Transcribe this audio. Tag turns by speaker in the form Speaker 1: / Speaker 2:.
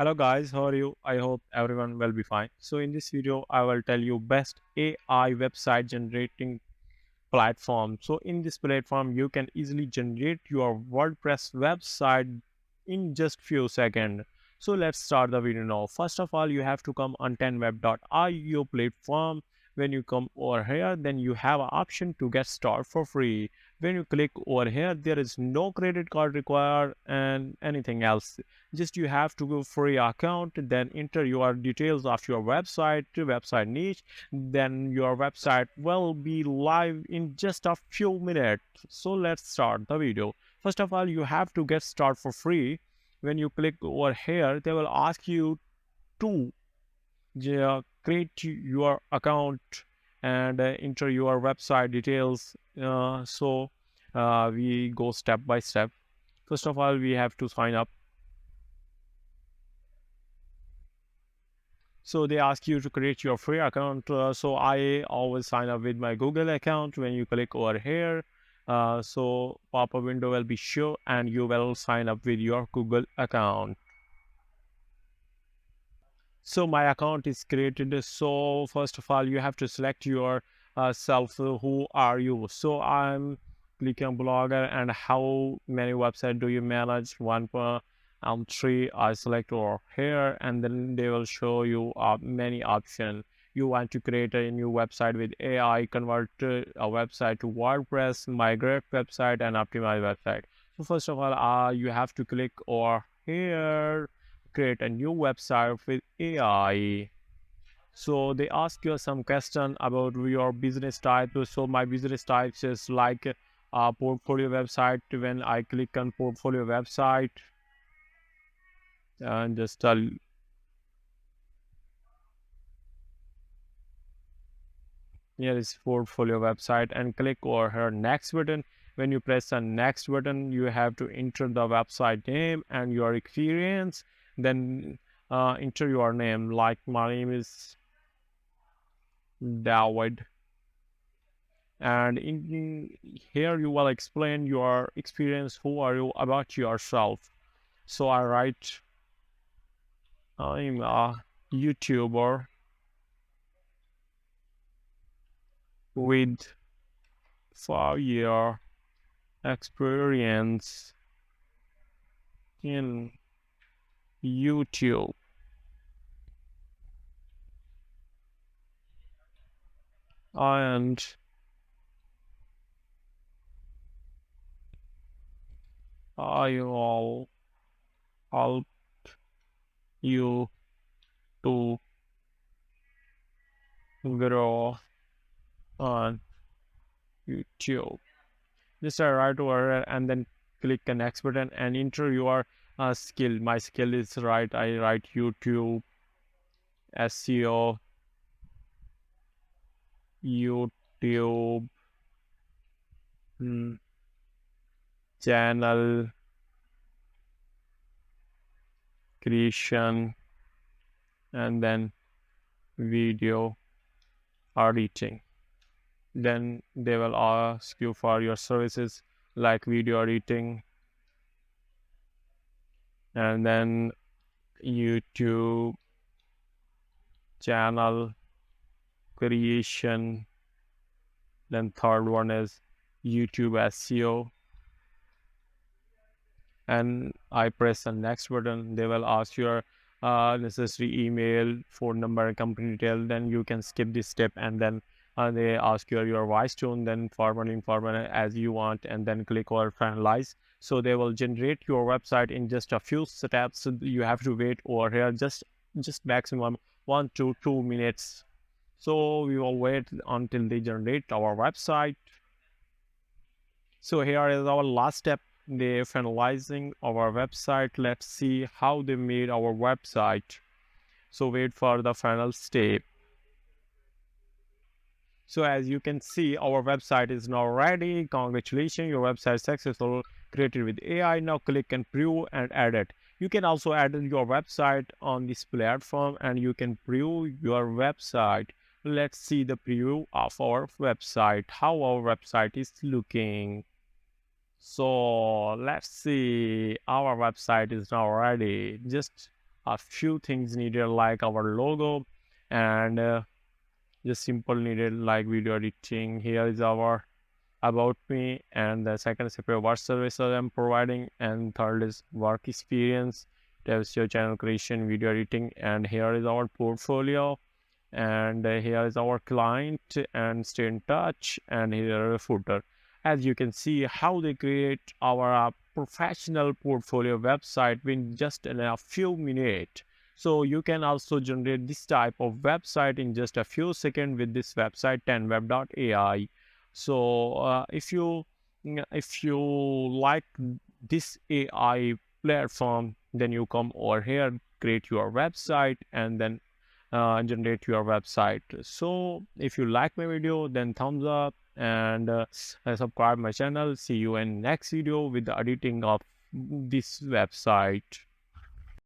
Speaker 1: Hello guys, how are you? I hope everyone will be fine. So in this video, I will tell you best AI website generating platform. So in this platform, you can easily generate your WordPress website in just few seconds. So let's start the video now. First of all, you have to come on 10web.io platform. When you come over here, then you have an option to get started for free. When you click over here, there is no credit card required and anything else. Just you have to go free account, then enter your details of your website niche, then your website will be live in just a few minutes. So let's start the video. First of all, you have to get started for free. When you click over here, they will ask you to create your account and enter your website details. We go step by step. First of all, we have to sign up. So they ask you to create your free account. So I always sign up with my Google account. When you click over here, so pop-up window will be shown and you will sign up with your Google account. So my account is created. So first of all, you have to select your self. Who are you? So I'm clicking blogger, and how many website do you manage? One per three. I select over here, and then they will show you many options. You want to create a new website with AI, convert a website to WordPress, migrate website, and optimize website. So first of all, you have to click over here, create a new website with AI. So they ask you some question about your business type. So my business type is like a portfolio website. When I click on portfolio website and just here is portfolio website and click over here next button. When you press the next button, you have to enter the website name and your experience. Then enter your name, like my name is David, and in here you will explain your experience. Who are you about yourself? So I write, I'm a YouTuber with 5 year experience in YouTube, and I will help you to grow on YouTube. Just write over here and then click the next button and enter your skill. My skill is right. I write YouTube SEO, YouTube mm, channel creation, and then video editing. Then they will ask you for your services like video editing, and then YouTube channel creation. Then third one is YouTube SEO, and I press the next button. They will ask your necessary email, phone number, and company detail. Then you can skip this step, and then they ask your voice tone, then format as you want, and then click or finalize. So they will generate your website in just a few steps. So you have to wait over here just maximum 1 to 2 minutes. So we will wait until they generate our website. So here is our last step. They finalizing our website. Let's see how they made our website. So wait for the final step. So as you can see, our website is now ready. Congratulations, your website successful, created with AI. Now click and preview and edit. You can also edit your website on this platform, and you can preview your website. Let's see the preview of our website, how our website is looking. So let's see, our website is now ready. Just a few things needed like our logo and just simple needed like video editing. Here is our about me, and the second is what services I'm providing, and third is work experience, there's your channel creation, video editing, and here is our portfolio, and here is our client, and stay in touch, and here is a footer. As you can see how they create our professional portfolio website in just in a few minutes. So you can also generate this type of website in just a few seconds with this website 10web.ai. So if you like this AI platform, then you come over here, create your website, and then generate your website. So if you like my video, then thumbs up, and subscribe my channel. See you in next video with the editing of this website.